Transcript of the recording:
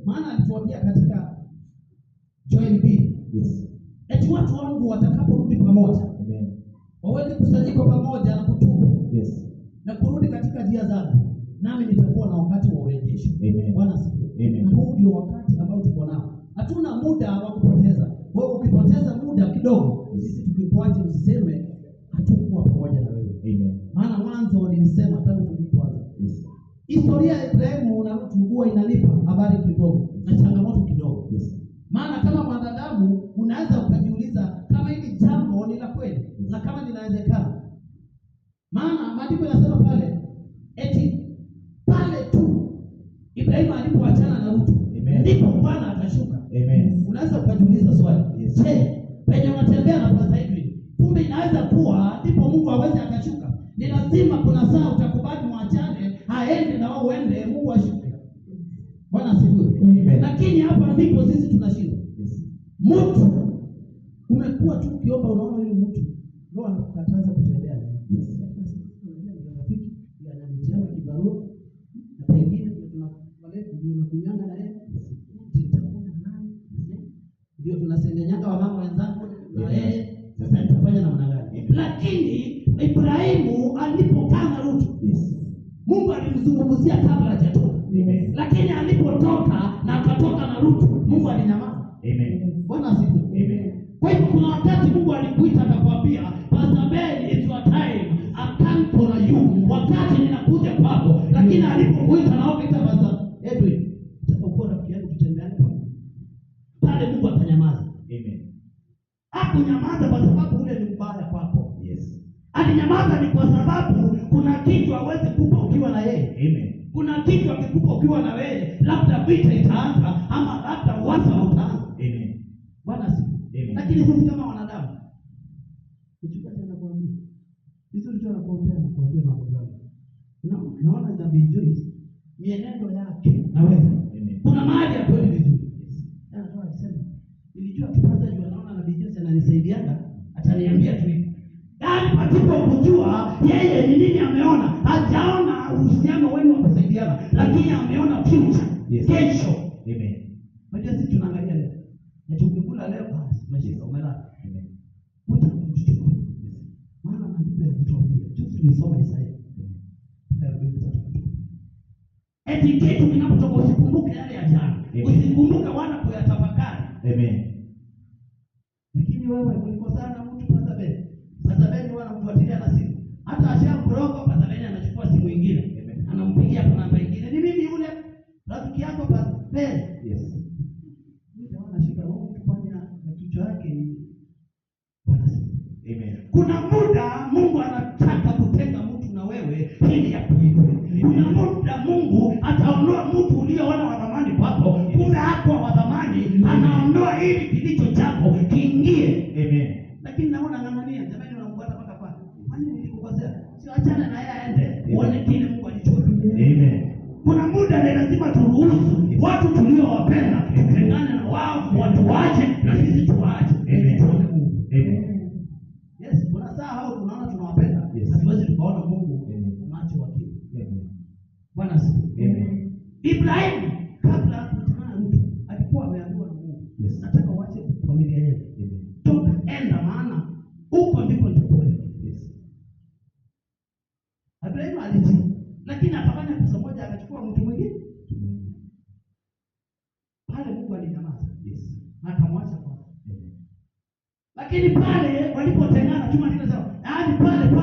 Maana alituambia katika Joel B. Yes. Eti watu wangu watakaporudi pamoja, Amen. waweze kusanyika pamoja na kutubu. Yes. Na kurudi katika njia zangu, nami nitakuwa na wakati wa urejesho. Amen. Bwana asifiwe. Amen. Na huu ndio wakati ambao tuko nao. Hatuna muda wa kupoteza. Wewe ukipoteza muda kidogo, sisi tukikuacha usiseme hatukuwa pamoja na wewe. Amen. Maana mwanzo nilisema tangu tulipoanza. Yes. Historia ya Ibrahimu na Lutu huwa inanipa habari kidogo na changamoto kidogo. Yes. Maana kama mwanadamu unaweza ukajiuliza kama hili jambo ni la kweli na kama linawezekana. Maana maandiko yanasema pale eti pale tu Ibrahimu alipoachana na Lutu ndipo Bwana atashuka. Amen. Unaweza ukajiuliza swali. Yes. Je, penye unatembea na Pastor Edwin, kumbe inaweza kuwa ndipo Mungu aweze akashuka? Ni lazima kuna saa utakubali mwachane, aende na wewe uende, Mungu ashuke. Bwana asifiwe. Amen. Lakini hapa ndipo sisi tunashindwa. Yes. Mtu umekuwa tu ukiomba, unaona yule mtu ndio anakukataza kutembea naye. Yes. Rafiki ananitia kibarua na pengine tunakunyanga na yeye. Ndio tunasengenyanga wa mama wenzangu na yeye. Sasa nitafanya namna gani? Lakini Ibrahimu alipokaa na Lutu, Yes. Mungu alimzungumzia kabla hajatoka. Amen. Lakini alipotoka na akatoka na Lutu, Mungu alinyamaza. Amen. Bwana asifiwe. Amen. Kwa hivyo kuna wakati Mungu alikuita akakwambia, Pastor Ben, it's your time. I come for you. Wakati ninakuja kwako. Lakini alipokuita na ukita Pastor Edwin, utakuwa rafiki yangu tutembeane pamoja. Pale Mungu akanyamaza. Amen. Hakunyamaza kwa sababu ule ni mbaya kwako. Yes. Alinyamaza ni kwa sababu kuna kitu hawezi kupa ukiwa na yeye. Amen. Kuna kitu akikupa ukiwa na wewe, labda vita itaanza ama labda uasa utaanza. Amen. Bwana asifiwe. Amen. Lakini sisi kama wanadamu mchungaji anakuambia hizo ndio anakuambia mambo gani? Naona Nabii Joyce mienendo yake na wewe. Amen. Kuna mahali ya kweli vizuri. Yes. Anatoa akisema nilijua tupata jua, naona Nabii Joyce ananisaidiana, ataniambia tu hivi. Yaani pasipo kujua yeye ni nini ameona. Hajaona uhusiano wenu wa kusaidiana, lakini ameona future. Yes. Kesho. Amen. Unajua sisi tunaangalia leo. Na tukikula leo basi umeshika umelala. Amen. Utakuchukua. Maana maandiko yanatuambia, tulisoma Isaya. Eti kitu kinapotoka usikumbuke yale ya jana. Usikumbuke wala kuyatafakari. Amen. Lakini wewe ulikosana na mtu Pastor Ben. Pastor Ben wanamfuatilia na simu. Hata ashamroga Pastor Ben anachukua simu nyingine. Amen. Anampigia kwa namba nyingine. Ni mimi yule rafiki yako Pastor Ben. Yes. Nitaona shida huko kufanya na kichwa yake. Amen. Kuna muda Mungu anataka kutenga mtu na wewe ili akuinue. Kuna muda Mungu ataondoa mtu uliyeona wa thamani kwako, kumbe hakuwa wa thamani, anaondoa ili kilicho chako kiingie. Amen. Lakini naona ng'ang'ania, jamani unamfuata mpaka pale. Kwani nilikukosea? Sio, achana na yeye aende. Uone kile Mungu alichofanya. Amen. Kuna muda ni lazima turuhusu watu tuliowapenda tutengane na wao, watu wache na sisi tuwaache. Amen. Amen. Yes, kuna saa hao tunaona tunawapenda. Yes. Hatuwezi tukaona Mungu Amen. macho wakiwa. Amen. Bwana asifiwe. Amen. Ibrahimu kabla kukutana na mtu alikuwa ameambiwa na Mungu. Yes. Nataka uache familia yenu. Amen. Toka enda, maana huko ndipo nitakuelekeza. Yes. Ibrahimu alitii, lakini akafanya kosa moja, akachukua mtu mwingine. Pale Mungu alinyamaza. Yes. Na akamwacha kwa. Amen. Lakini pale